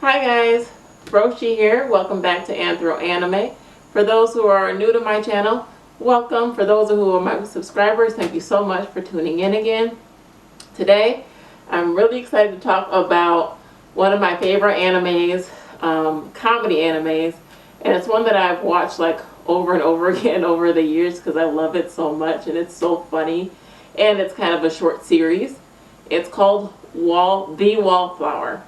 Hi guys, Roshi here. Welcome back to Anthro Anime. For those who are new to my channel, welcome. For those who are my subscribers, thank you so much for tuning in again. Today, I'm really excited to talk about one of my favorite animes, comedy animes, and it's one that I've watched like over and over again over the years because I love it so much and it's so funny, and it's kind of a short series. It's called The Wallflower.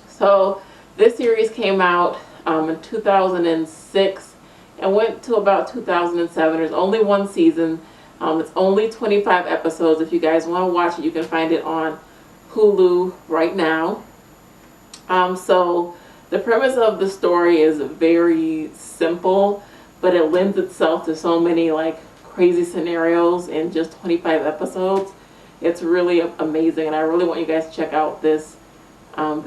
So this series came out in 2006 and went to about 2007. There's only one season. It's only 25 episodes. If you guys want to watch it, you can find it on Hulu right now. So the premise of the story is very simple, but it lends itself to so many like crazy scenarios in just 25 episodes. It's really amazing, and I really want you guys to check out this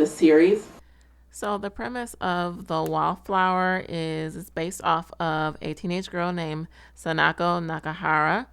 series. So the premise of the Wallflower is it's based off of a teenage girl named Sanako Nakahara.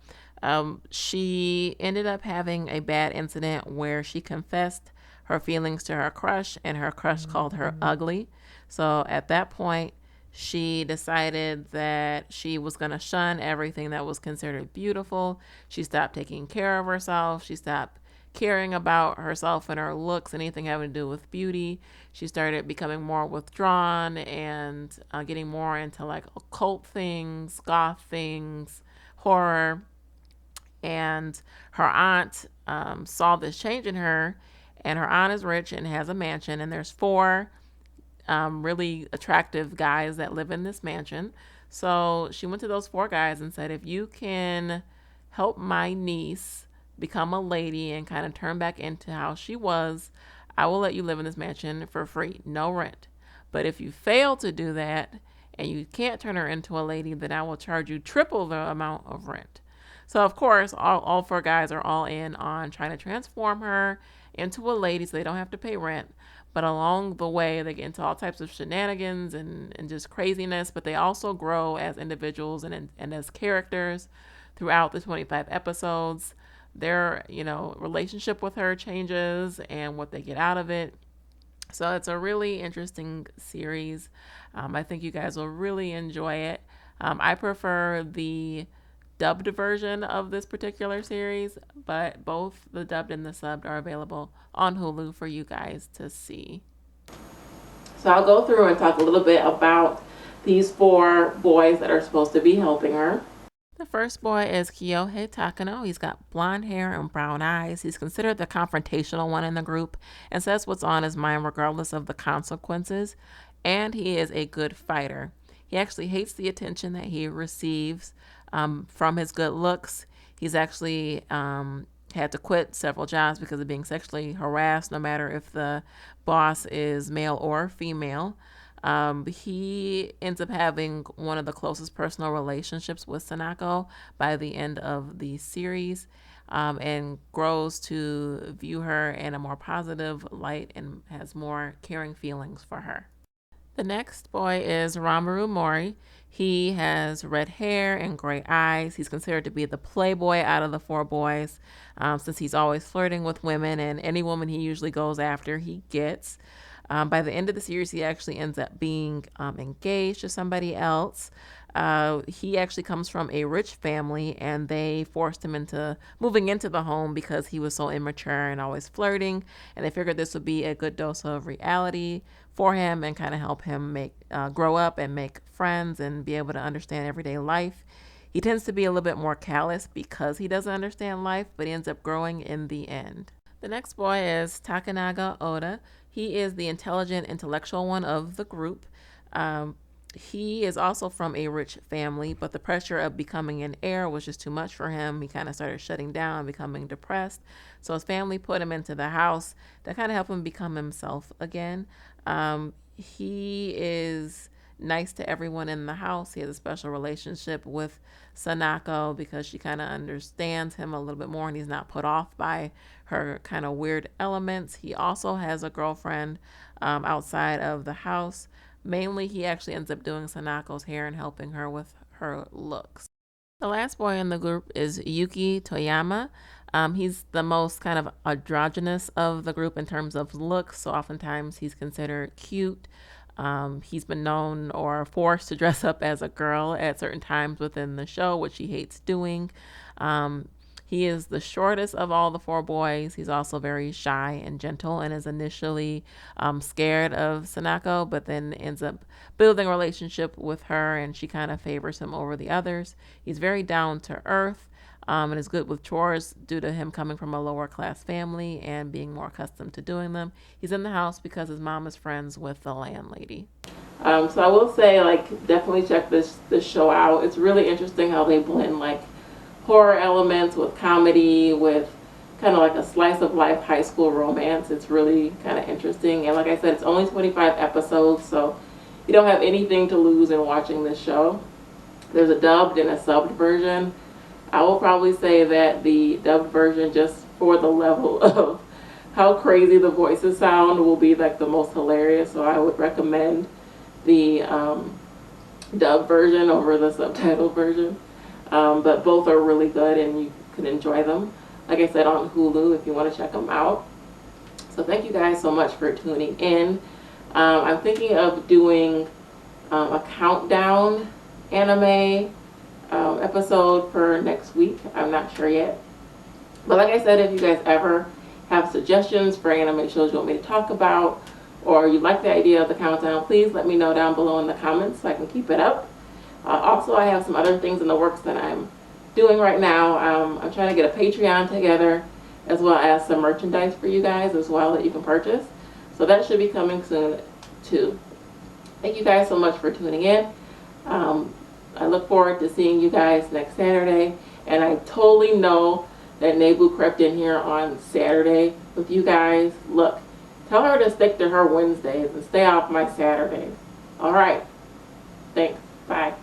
She ended up having a bad incident where she confessed her feelings to her crush, and her crush called her ugly. So at that point, she decided that she was going to shun everything that was considered beautiful. She stopped taking care of herself. She stopped caring about herself and her looks, anything having to do with beauty. She started becoming more withdrawn and getting more into like occult things, goth things, horror. And her aunt saw this change in her, and her aunt is rich and has a mansion, and there's four really attractive guys that live in this mansion. So she went to those four guys and said, if you can help my niece become a lady and kind of turn back into how she was, I will let you live in this mansion for free, no rent. But if you fail to do that and you can't turn her into a lady, then I will charge you triple the amount of rent. So, of course, all four guys are all in on trying to transform her into a lady so they don't have to pay rent. But along the way, they get into all types of shenanigans and just craziness. But they also grow as individuals and as characters throughout the 25 episodes. Their, relationship with her changes and what they get out of it. So it's a really interesting series. I think you guys will really enjoy it. I prefer the dubbed version of this particular series, but both the dubbed and the subbed are available on Hulu for you guys to see. So I'll go through and talk a little bit about these four boys that are supposed to be helping her. The first boy is Kyohei Takano. He's got blonde hair and brown eyes. He's considered the confrontational one in the group and says what's on his mind regardless of the consequences. And he is a good fighter. He actually hates the attention that he receives from his good looks. He's actually had to quit several jobs because of being sexually harassed, no matter if the boss is male or female. He ends up having one of the closest personal relationships with Sanako by the end of the series, and grows to view her in a more positive light and has more caring feelings for her. The next boy is Ramaru Mori. He has red hair and gray eyes. He's considered to be the playboy out of the four boys, since he's always flirting with women, and any woman he usually goes after, he gets. By the end of the series, he actually ends up being engaged to somebody else. He actually comes from a rich family, and they forced him into moving into the home because he was so immature and always flirting. And they figured this would be a good dose of reality for him and kind of help him grow up and make friends and be able to understand everyday life. He tends to be a little bit more callous because he doesn't understand life, but he ends up growing in the end. The next boy is Takanaga Oda. He is the intelligent, intellectual one of the group. He is also from a rich family, but the pressure of becoming an heir was just too much for him. He kind of started shutting down, becoming depressed. So his family put him into the house to kind of help him become himself again. He is nice to everyone in the house. He has a special relationship with Sanako because she kind of understands him a little bit more and he's not put off by her kind of weird elements. He also has a girlfriend outside of the house. Mainly, he actually ends up doing Sanako's hair and helping her with her looks. The last boy in the group is Yuki Toyama. He's the most kind of androgynous of the group in terms of looks, so oftentimes he's considered cute. He's been known or forced to dress up as a girl at certain times within the show, which he hates doing. Um, he is the shortest of all the four boys. He's also very shy and gentle and is initially scared of Sanako, but then ends up building a relationship with her and she kind of favors him over the others. He's very down to earth and is good with chores due to him coming from a lower class family and being more accustomed to doing them. He's in the house because his mom is friends with the landlady. So I will say, like, definitely check this show out. It's really interesting how they blend like horror elements with comedy, with kind of like a slice of life high school romance. It's really kind of interesting. And like I said, it's only 25 episodes, so you don't have anything to lose in watching this show. There's a dubbed and a subbed version. I will probably say that the dubbed version, just for the level of how crazy the voices sound, will be like the most hilarious. So I would recommend the dubbed version over the subtitled version. But both are really good and you can enjoy them. Like I said, on Hulu if you want to check them out. So thank you guys so much for tuning in. I'm thinking of doing a countdown anime episode for next week. I'm not sure yet. But like I said, if you guys ever have suggestions for anime shows you want me to talk about, or you like the idea of the countdown, please let me know down below in the comments so I can keep it up. Also, I have some other things in the works that I'm doing right now. I'm trying to get a Patreon together, as well as some merchandise for you guys as well that you can purchase. So that should be coming soon too. Thank you guys so much for tuning in. I look forward to seeing you guys next Saturday. And I totally know that Nebu crept in here on Saturday with you guys. Look, tell her to stick to her Wednesdays and stay off my Saturdays. All right. Thanks. Bye.